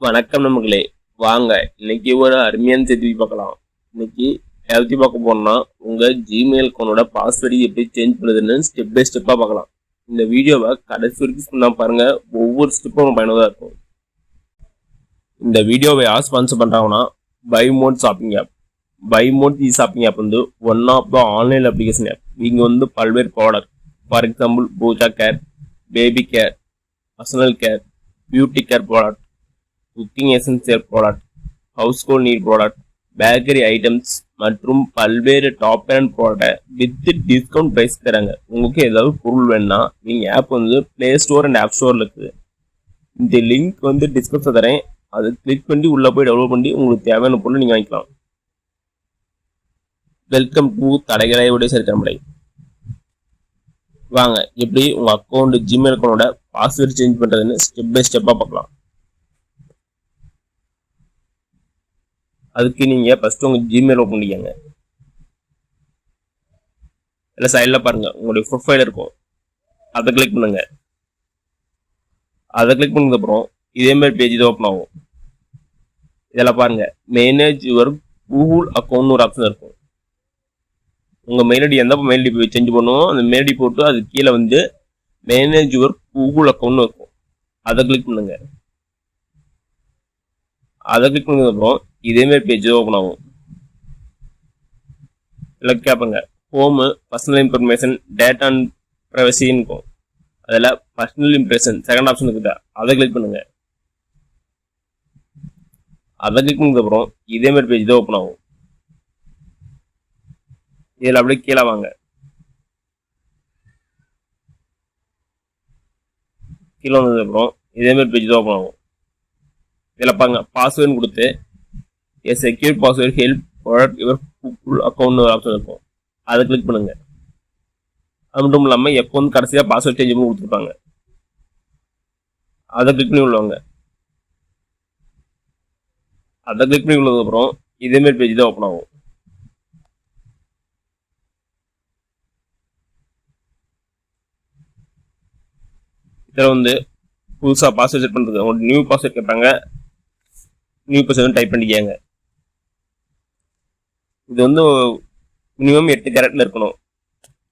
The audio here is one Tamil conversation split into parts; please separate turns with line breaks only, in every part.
வணக்கம் நண்பர்களே, வாங்க இன்னைக்கு ஒரு அருமையான செய்தி பார்க்கலாம். இன்னைக்கு எப்படி பார்க்க போறோம்னா, உங்க ஜிமெயில் அக்கௌண்டோட பாஸ்வேர்டு எப்படி சேஞ்ச் பண்ணுறதுன்னு ஸ்டெப் பை ஸ்டெப்பாக பார்க்கலாம். இந்த வீடியோவை கடைசி வரைக்கும் பாருங்க, ஒவ்வொரு ஸ்டெப்பும் பயனுள்ளதாக இருக்கும். இந்த வீடியோவை யார் ஸ்பான்சர் பண்ணுறாங்கன்னா, Buy Mode shopping app. Buy Mode shopping app வந்து one of the online application app. இங்கே வந்து பல்வேறு product, for example pooja care, baby care, personal care, beauty care product, cooking essential product, household need product, bakery items மற்றும் பல்வேறு top brand product with discount price தராங்க. உங்களுக்கு ஏதாவது பொருள் வேணும்னா நீங்கள் ஆப் வந்து ப்ளே ஸ்டோர் அண்ட் ஆப் ஸ்டோரில் இருக்குது. இந்த லிங்க் வந்து டிஸ்கிரிப்ஷன் தரேன், அதை கிளிக் பண்ணி உள்ளே போய் டவுன்லோட் பண்ணி உங்களுக்கு தேவையான பொருள் நீங்கள் வாங்கிக்கலாம். வெல்கம் டு தடைகளையுடைய சரித்திரமடை. வாங்க எப்படி உங்கள் அக்கௌண்ட் ஜிமெயில் அக்கௌண்டோட பாஸ்வேர்டு சேஞ்ச் பண்ணுறதுன்னு ஸ்டெப் பை ஸ்டெப்பாக பார்க்கலாம். அதுக்கு நீங்கள் ஃபஸ்ட்டு உங்கள் ஜிமெயில் ஓப்பன் பண்ணிக்கோங்க. இல்லை சைடில் பாருங்கள், உங்களுடைய ப்ரொஃபைல் இருக்கும், அதை கிளிக் பண்ணுங்கள். அதை கிளிக் பண்ணதுக்கப்புறம் இதேமாதிரி பேஜ் இது ஓப்பன் ஆகும். இதில் பாருங்கள், மேனேஜ் யுவர் கூகுள் அக்கௌண்ட்னு ஒரு ஆப்ஷன் இருக்கும். உங்கள் மெயில் ஐடி எந்த மெயில் ஐடி சேஞ்ச் பண்ணுவோம், அந்த மெயில் ஐடி போட்டு அது கீழே வந்து மேனேஜ் யுவர் கூகுள் அக்கௌண்ட்னு இருக்கும். அதை கிளிக் பண்ணுங்கள். அதை கிளிக் பண்ணதுக்கப்புறம் இதேமாரி பேஜ் ஓப்பன் ஆகும். இல்லை கேட்பங்க, home, personal information, data and ப்ரைவசின்னு இருக்கும். அதில் பர்சனல் இம்ப்ரெஷன் செகண்ட் ஆப்ஷன் இருக்குதா, அதை கிளிக் பண்ணுங்கள். அதை கிளிக் பண்ணதுக்கப்புறம் இதேமாரி பேஜ் தான் ஓப்பன் ஆகும். இதில் அப்படியே கீழே வாங்க. கீழே வந்ததுக்கப்புறம் இதேமாரி பேஜ் தான் ஓப்பன் ஆகும். இதில் பாருங்க, பாஸ்வேர்டு கொடுத்து secure password help product your Google account ஒரு ஆப்ஷன் இருக்கும். அதை கிளிக் பண்ணுங்க. அது மட்டும் இல்லாமல் எப்போ வந்து கடைசியாக பாஸ்வேர்டு சேஞ்ச் பண்ணி கொடுத்துருப்பாங்க, அதை கிளிக் பண்ணி உள்ளவங்க. அதை கிளிக் பண்ணி உள்ளதுக்கப்புறம் இதேமாரி பேஜ் தான் ஓப்பன் ஆகும். இதில் வந்து புதுசாக பாஸ்வேர்ட் செட் பண்ணுறது, உங்களுக்கு நியூ பாஸ்வேர்ட் கேட்பாங்க. நியூ பாஸ்வேர்டு டைப் பண்ணிக்கங்க. இது வந்து மினிமம் 8 கேரக்டர்ல இருக்கணும்.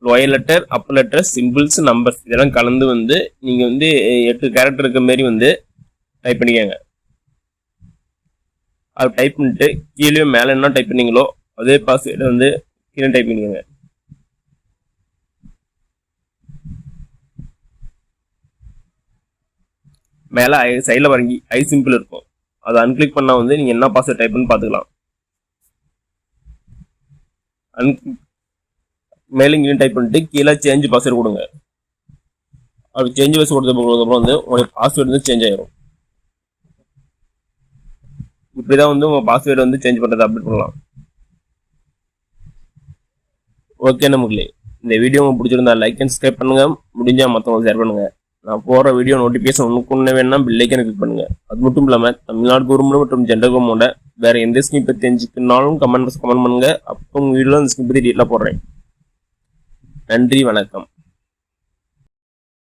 Lower letter, upper letter, symbols, numbers இதெல்லாம் கலந்து வந்து நீங்கள் வந்து 8 கேரக்டர் இருக்க மாரி வந்து டைப் பண்ணிக்கங்க. அது டைப் பண்ணிட்டு கீழே மேலே என்ன டைப் பண்ணீங்களோ அதே பாஸ்வேர்டு வந்து கீழே டைப் பண்ணிக்கங்க. மேலே சைடில் வாங்கி ஐ சிம்பிள் இருக்கும், அதை அன்கிளிக் பண்ணால் வந்து நீங்கள் என்ன பாஸ்வேர்ட் டைப் பண்ணி பார்த்துக்கலாம். மேலே இங்கே டைப் பண்ணிட்டு கீழே சேஞ்ச் பாஸ்வேர்டு கொடுங்க. அப்படி சேஞ்ச் பாஸ்வேர்டு கொடுத்ததுக்கப்புறம் வந்து உங்களுடைய பாஸ்வேர்டு வந்து சேஞ்ச் ஆயிரும். இப்படிதான் வந்து உங்கள் பாஸ்வேர்டு வந்து சேஞ்ச் பண்ணுறது அப்டேட் பண்ணலாம். ஓகே நம்மளே, இந்த வீடியோ உங்களுக்கு பிடிச்சிருந்தா லைக் அண்ட் சப்ஸ்கிரைப் பண்ணுங்க. முடிஞ்சால் மற்றவங்க ஷேர் பண்ணுங்க. நான் போகிற வீடியோ நோட்டிஃபிகேஷன் ஒன்று வேணும்னா பெல் ஐக்கனை கிளிக் பண்ணுங்க. அது மட்டும் இல்லாமல் தமிழ்நாடு கவர்மெண்ட் மற்றும் ஜென்ரல் கவர்மெண்டோட வேற எந்த ஸ்கீம் பற்றி தெரிஞ்சுக்கனாலும் கமெண்ட் பண்ணுங்க. அப்போ உங்கள் வீடியோவில் அந்த ஸ்கீம் பற்றி டீட்டெயிலாக போடுறேன். நன்றி, வணக்கம்.